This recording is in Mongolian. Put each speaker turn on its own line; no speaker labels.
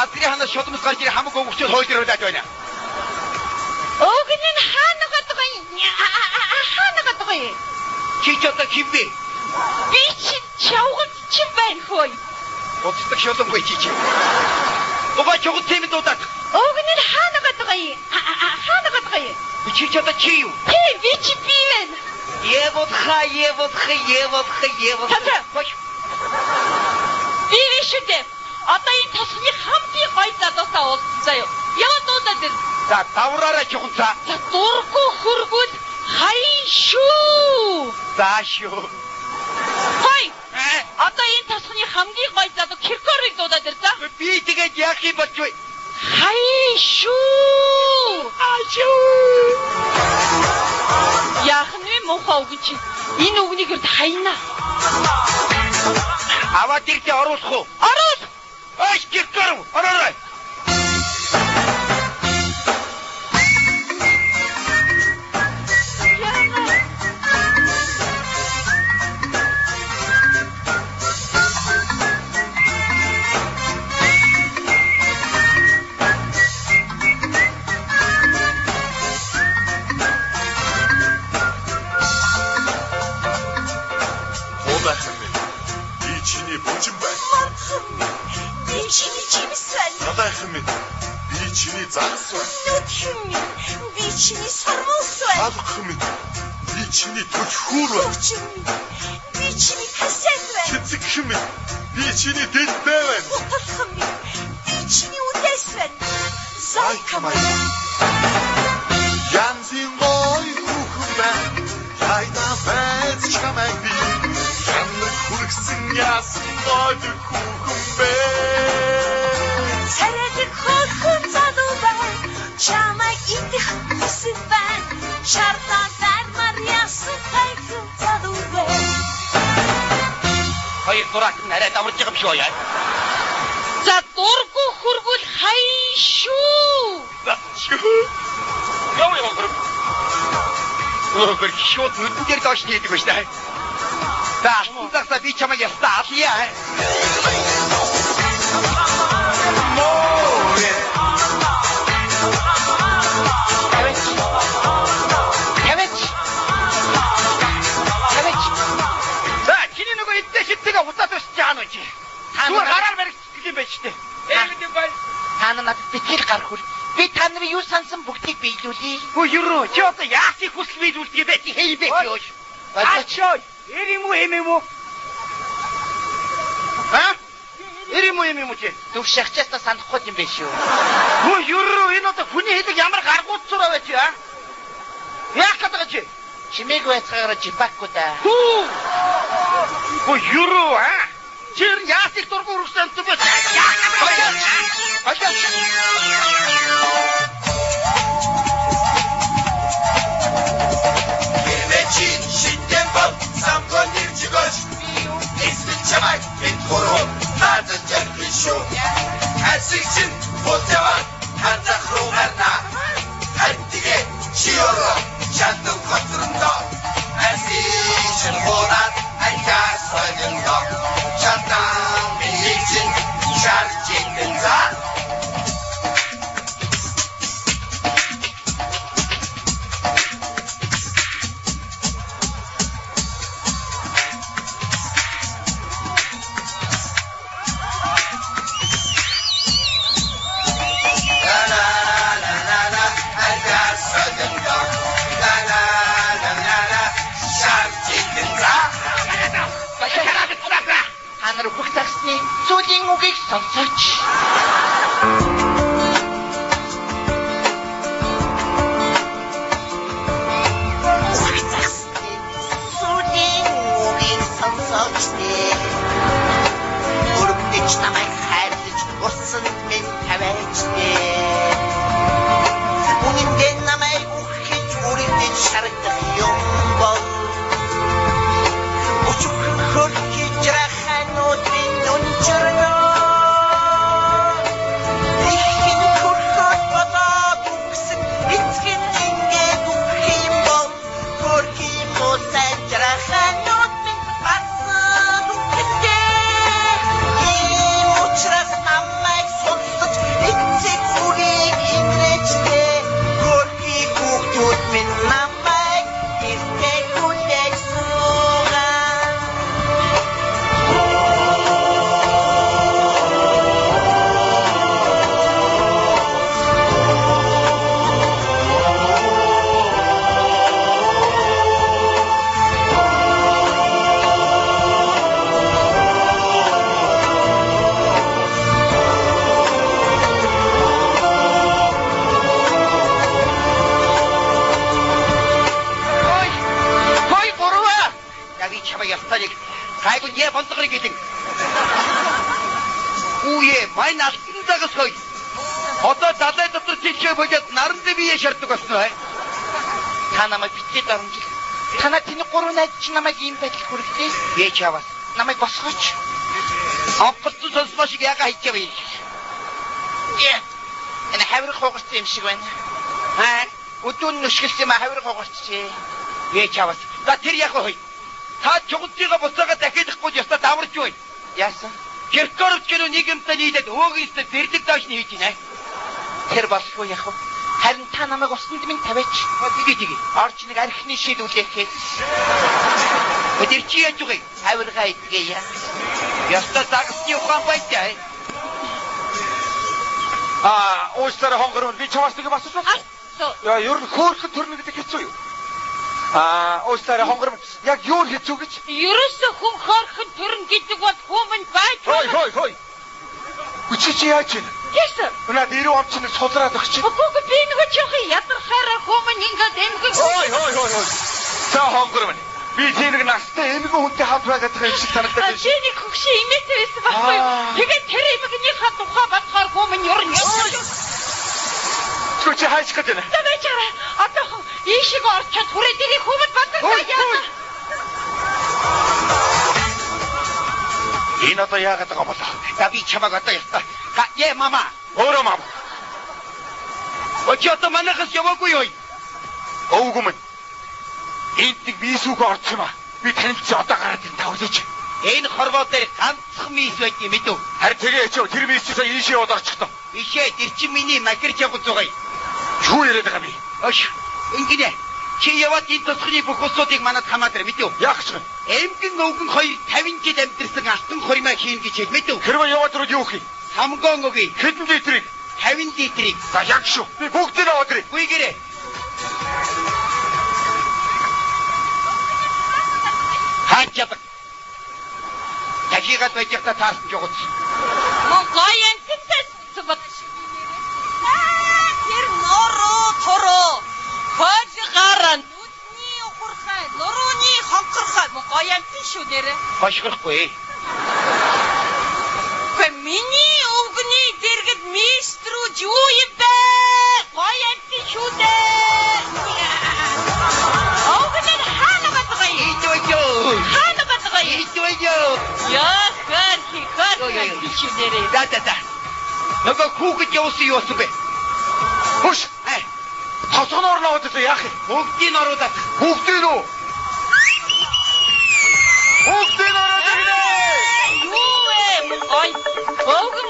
Газрын ханаас шулмс гарч ирэх хамаг өгчөд хойлруулаад байна.
Огн нь хаана гадаггүй? Хаана гадаггүй?
Чи ч одоо хинбэ?
Би чи чавгад чи байна хөөе.
Боцдог шулмгүй чи. Угаа чугт тийм дуудаад.
Огн нь хаана гадаггүй? Хаана гадаггүй?
Чи ч одоо чи юу?
Би чи би байна.
Еводха.
Би вишүдэ. Одоо энэ тосны хамгийн гоё залуусаа уулзсан заяа. Яваад дуудаад ир.
За давраараа чуханцаа.
За дурггүй хөргөл хай шүү.
За шүү.
Хой. Одоо энэ тосны хамгийн гоё залуу Киркорыг дуудаад ир за.
Би тэгээд яах юм болж вэ?
Хай шүү. Яах нь мохоо өгч. Энэ үгнийг өрд хайна.
Аваад ирдэ оруулах уу?
Оруул.
Ай Киркор, орой.
Би чиний загас байна.
Нүдхэн минь би чиний сарвалс байна.
Алхам минь би чиний төлхүүр байна.
Би чиний касет байна.
Цэцэгхэн минь би чиний дэлбэ байна.
Уталхан минь би чиний үдэс байна.
Зайкамай янзын гой хүүхэн байна. Хайда байж чамайг би янг хүргсэн яасан гой хүүхэн бэ.
Царайдаг хөлхөн залуу байна. Чамайг идэх хүсэл байна. Шартаа зармар яасан хайхын залуу байна.
Хоёр дурак нарай даварж байгаа юм шүү яа.
За дурггүй хөргөл хай шүү.
Яа яа гэр. Гэр шууд нүдэн дээр доош хийдэг байж таа. За захса би чамайг ястаа алъя. Хиттэйгээ удаад өсч байгаа нь чи. Зүгээр гараар барих юм байж тээ. Эвэд бай. Таана надад битгэл гар хөл. Би та нарын юу сансан бүгдийг биелүүлээ. Хөө юу чи одоо яахыг хүсэл биелүүлдэг бэ? Чи хей бэ юу? Ачаа. Эрэм үү? Ха? Эрэм үү чи? Түв шахчаастаа санахгүй юм биш үү? Хөө юу энэ одоо хүний хэлэг ямар гаргууд зураа байж аа? Яах гэдэг чи? Чимээг байцгаараа жипакку да. Хөө юу аа? Чир яасыг дургуй үргэлжлэн зүгээс.
Гэмэчин шидэм бол самгон нэрчгөөч. Эсвэл чамайг битгуруу надад жаггүй шүү. Асигчин болтаваа ханзах руу гарна. Хантигэ чиороо чатан готрондоо. Асигчин хоораад айгаас вагондоо. Чатан бигчин шарчигэн заа.
Сүүлийн үгийг сонсооч. Сүүлийн үгийг сонсооч. Өрөвдөж намайг хайрлаж урсан минь тавиач. Үнэндээ намайг үхэж үргэлж болгорыг гэлэн. Үе май алтан загас хой. Одоо далай дотор чичээ болоод наран дэвие шаарддаг болсон бай. Та намайг битээ дарамжил. Танаа тэний гурван найз чи намайг ийм байдал хүргэлээ. Ээж аваад намайг босгооч. Авгалт сонсмоо шиг яга хийчихвэ. Энэ хаврах хугарч юм шиг байна. Өдөн нүшгэлсэн ма хаврах хугарчээ. Ээж аваад. За тэр яг хой. Та чугтыгаа буцаага дахиадахгүй ёстой даварч бай. Яасан? Гэркорч гэнэ нэг юмтай нийлээд өөгийн өстө зэрлэг доош нь хийж гинэ. Тэр болохгүй яах вэ? Харин та намайг усанд минь тавиач. Тэгээ. Орч нэг архины шийдүүлээхэд. Өдөр чи яаж вэ? Хавргаа идгээ яа. Яста загсны ухаан байтай. Уучлаарай хонгорон би чамаас нэг асууж байна. Яа, ер нь хөөрхөн төрнө гэдэг хэцүү юу? Уучлаарай хонгорон яг юу хэцүү гэж?
Ерөөсөө хүн хөөрхөн төрн гэдэг бол хүмүнд байж.
Хой. Үчиж яаж вэ?
Yes.
Өнөөдөр ирүү амчин сулраад өгч чинь.
Үгүй би нэг жоохон ядархаараа хүмүн ингээд эмгэг.
Хой. За хонгорон. Би тэнэг настай эмгэг хүнтэй хамт байгаад байгаа юм шиг санагдаад байна.
Би нэг хөгшин имээтэй байсан байхгүй юу? Тэгээд тэр эмгэгнийхээ тухай бодохоор хүмүн ер нь
Чи хайж гэж байна.
За бачаарай. Одоо ийшиг орчод хүрээ дэрийг хүмүнд батгах яа.
Энэ одоо яагаад байгаа болоо?
За би чамаг одоо ястаа. Мама.
Өөрөө мам.
Очоод манайхаас яваагүй юу?
Өвгөө минь. Энд нэг мисүүг орсон юм аа. Би танил чи одоо гараад ин тавлаач.
Энэ хорвоо дээр ганцхан мис байт юм ээ.
Харин тэгээ яч тэр мис чи сая ийшээ яваад орчихдоо.
Ишээ тэр чи миний нахирч явах зугай.
Юу яриад байгаа би?
Ингэнэ. Чи яваад энэ тусганы бүх усуудыг манад хамаадраа мэдв.
Яах ч юм.
Эмгэн өвгөн хоёр 50 жил амьдэрсэн алтан хормоо хийн гэж хэл мэдв.
Хэрвээ яваад руу юу хий?
Самгон өгье.
Хэдэн литрийг?
50 литрийг.
За яг шүү. Би бүгдийг аваад ирээ.
Гүйгэрээ. Хаач. Дахиад байж та таасан жогоц.
Монгойн тэнцэс бат. Тэр нороо тороо. Хож гаран. Нүдний ухархай, норооны хонхорхай монгойн шүү нэрэ.
Башгахгүй.
Миний өвгний дэргэд мистрүү юу юм бэ? Гоён шүү дээ. Өвгний хаана батгай? Хаана батгай? Яа, хэр шүү нэрэ.
Да. Нөгөө хүүхэд явуулсан юу болсон бэ?
Хөш. Хосгоноор наваад яах юм?
Бүгдийг оруулаад.
Бүгдийг үү? Бүгдийг оруулаад ирнэ.
Юу вэ? Ой, өвгөн